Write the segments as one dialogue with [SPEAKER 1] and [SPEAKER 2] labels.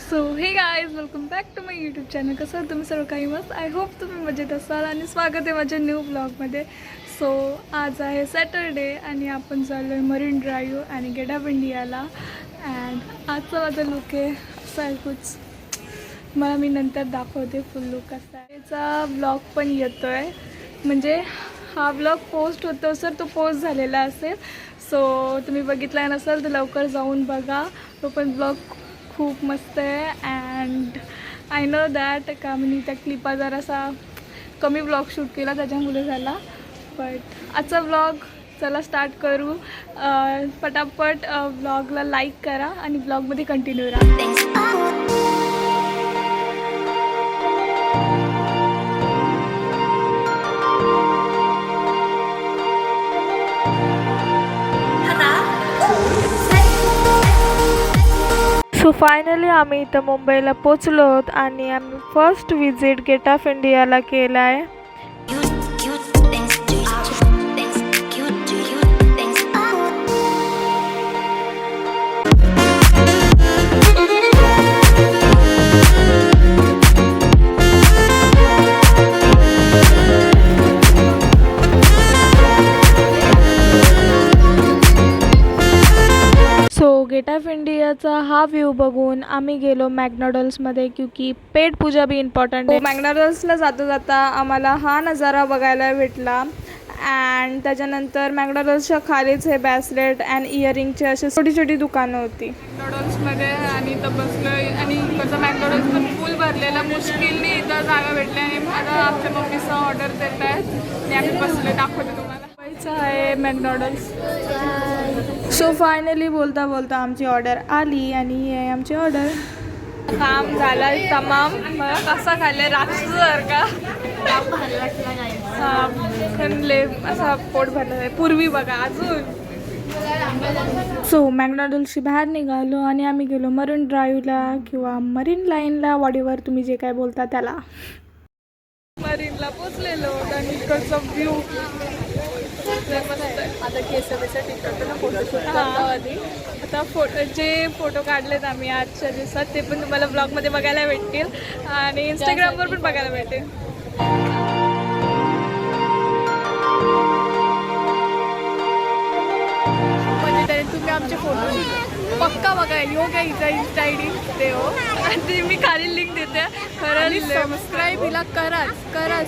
[SPEAKER 1] So hey guys welcome back to my YouTube channel. कसं तुम्ही सर्व काही मस्त. आय होप तुम्ही मजेत असाल आणि स्वागत आहे माझ्या न्यू ब्लॉगमध्ये. सो आज आहे सॅटरडे आणि आपण चाललो आहे मरीन ड्राईव्ह आणि गेट ऑफ इंडियाला. अँड आजचा माझा लुक आहे असा आहे कुछ. मला मी नंतर दाखवते फुल लुक कसा आहे. त्याचा ब्लॉग पण येतो आहे, म्हणजे हा ब्लॉग पोस्ट होतो सर, तो पोस्ट झालेला असेल. सो तुम्ही बघितला नसेल तर लवकर जाऊन बघा. तो पण ब्लॉग खूप मस्त आहे. अँड आय नो दॅट का मी त्या क्लिपा जरासा कमी ब्लॉग शूट केला त्याच्यामुळे झाला. बट आजचा ब्लॉग चला स्टार्ट करू. पटापट ब्लॉगला लाईक करा आणि ब्लॉगमध्ये कंटिन्यू राहा. सो फायनली आम्ही इथं मुंबईला पोचलो आहोत आणि आम्ही फर्स्ट विजिट गेट ऑफ इंडियाला केला आहे. गेट ऑफ इंडियाचा हा व्ह्यू बघून आम्ही गेलो मॅकडॉनल्ड्समध्ये, क्योंकि पेट पूजा भी इम्पॉर्टंट आहे. मॅकडॉनल्ड्सला जाता जाता आम्हाला हा नजारा बघायला भेटला. अँड त्याच्यानंतर मॅकडॉनल्ड्सच्या खालीच हे ब्रेसलेट अँड इयरिंगचे असे छोटी छोटी दुकानं होती मॅकडॉनल्ड्समध्ये. आणि इथं बसलो आणि इकडचं मॅकडॉनल्ड्स पण फुल भरलेला, मुश्किलने इथं जागा भेटली. आणि मला आमच्या मम्मीचा ऑर्डर देत आहेत आणि आम्ही बसले, दाखवते तुम्हाला. आहे मॅकडॉनल्ड्स. सो फायनली बोलता बोलता आमची ऑर्डर आली आणि ही आहे आमची ऑर्डर. काम झालं तमाम. मला कसा खाल्लं राक्षसासारखा. खणले असा पोट भरलं आहे पूर्वी बघा अजून. सो मॅकडॉनल्ड्सची बाहेर निघालो आणि आम्ही गेलो मरीन ड्राईव्हला किंवा मरीन लाईनला, वॉडीवर तुम्ही जे काय बोलता त्याला. मरीनला पोचलेलो आणि इकडचा व्ह्यू आता केसरीसाठी करतो ना फोटोशूट. आता जे फोटो काढलेत आम्ही आजच्या दिवसात ते पण तुम्हाला ब्लॉगमध्ये बघायला भेटतील आणि इंस्टाग्रामवर पण बघायला भेटेल. म्हणजे तरी तुम्ही आमचे फोटोशूट पक्का बघा. योग आहे हिचा इन्स्टा आय डी ते हो, आणि मी खाली लिंक देते. खरं सबस्क्राईब हिला कराच.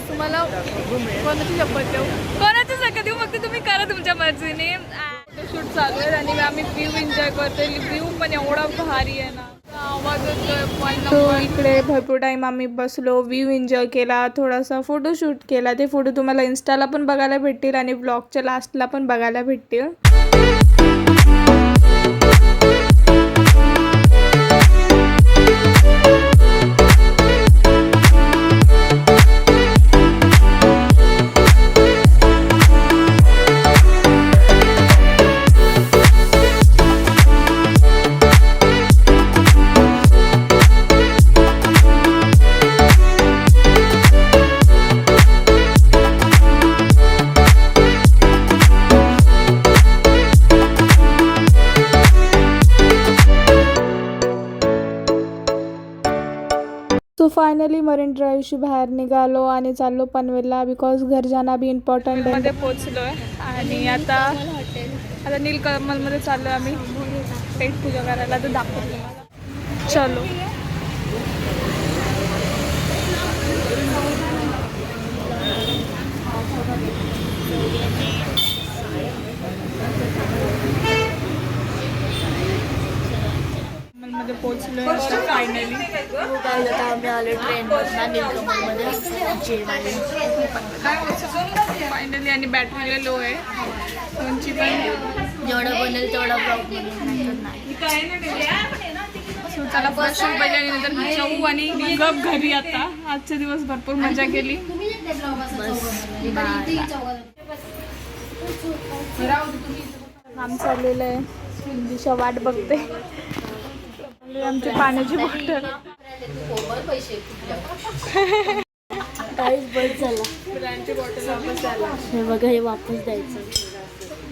[SPEAKER 1] तुम्हाला कोणाची शपथ देऊ, कोणाची शपथ देऊ, फक्त तुम्ही करा तुमच्या मर्जीने. फोटोशूट चालू आहे आणि आम्ही व्ह्यू एन्जॉय करतोय. व्ह्यू पण एवढा भारी आहे ना, आवाज येतोय. इकडे भरपूर टाईम आम्ही बसलो, व्ह्यू एन्जॉय केला, थोडासा फोटोशूट केला. ते फोटो तुम्हाला इन्स्टाला पण बघायला भेटतील आणि ब्लॉगच्या लास्टला पण बघायला भेटतील. सो फायनली मरीन ड्राईव्हशी बाहेर निघालो आणि चाललो पनवेलला, बिकॉज घर जाणं बी इम्पॉर्टंट आहे. मध्ये पोचलो आहे आणि आता नीलकमलमध्ये चाललो आम्ही पेट पूजा करायला. तर दाखवतो मला. चलो. मध्ये पोचलो फायनली.
[SPEAKER 2] आम्ही आलो ट्रेनमधून नीलकमलमध्ये
[SPEAKER 1] फायनली. आणि बॅटरी लो आहे फोनची पण.
[SPEAKER 2] जेवढं बनेल तेवढा ब्लॉग
[SPEAKER 1] सो चला फ्रेश पाहिजे आणि नंतर जाऊ आणि गप घरी. आता आजचे दिवस भरपूर मजा केली. आम चाललेलं आहे, दिशा वाट बघते. आमची पाण्याची बॉटल
[SPEAKER 2] काहीच बस झाला. हे बघा, हे वापस द्यायचं.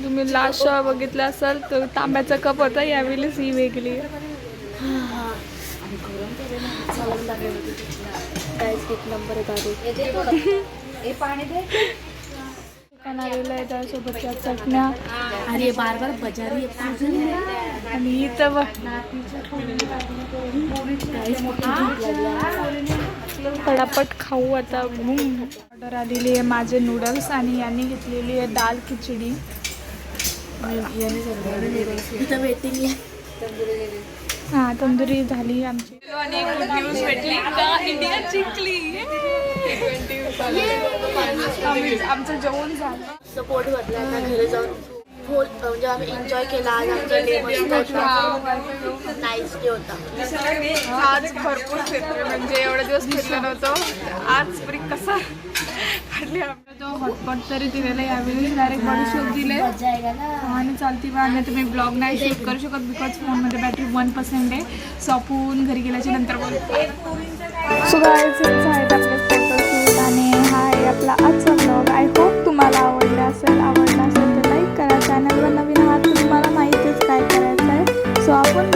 [SPEAKER 1] तुम्ही लास्ट बघितलं असाल तर तांब्याचा कप होता, यावेळेस ही वेगळी.
[SPEAKER 2] गाईस एक नंबर आहे दारू.
[SPEAKER 1] दुकान आलेलं आहे त्यासोबतच्या चटण्या
[SPEAKER 2] अरे बार बार बजारी येतो.
[SPEAKER 1] आणि इथं बघ पटापट खाऊ आता. ऑर्डर आलेली आहे माझे नूडल्स आणि यांनी घेतलेली आहे दाल खिचडी.
[SPEAKER 2] इथं वेटिंग आहे.
[SPEAKER 1] हां तंदुरी झाली आमची. आणि गुड न्यूज भेटली का इंडिया जिंकली. आमचं जेवण झालं.
[SPEAKER 2] सपोर्ट भरला आता घरी जाऊन फुल म्हणजे आम्ही एन्जॉय केला. आज आमचा डे मस्त होता. नाईस डे होता.
[SPEAKER 1] आज भरपूर फिरलो म्हणजे एवढे दिवस फिरलो नव्हतो. आज तरी कसा काढले आम्ही तो हॉटपॉट तरी दिलेला. यावेळी डायरेक्ट बॉडी शॉप दिले आणि चालती बा. आम्ही तुम्ही ब्लॉग नाही शूट करू शकत बिकॉज फोनमध्ये बॅटरी 1% आहे. सो आपण घरी गेल्याच्या नंतर बोलतो. सो गाईज हेच आहेत आपले फोटोशूट आणि हा आहे आपला आजचा ब्लॉग. आय होप तुम्हाला आवडला असेल तर लाईक करा. चॅनलवर नवीन आहात तर तुम्हाला माहितीच काय करायचं आहे. सो आपण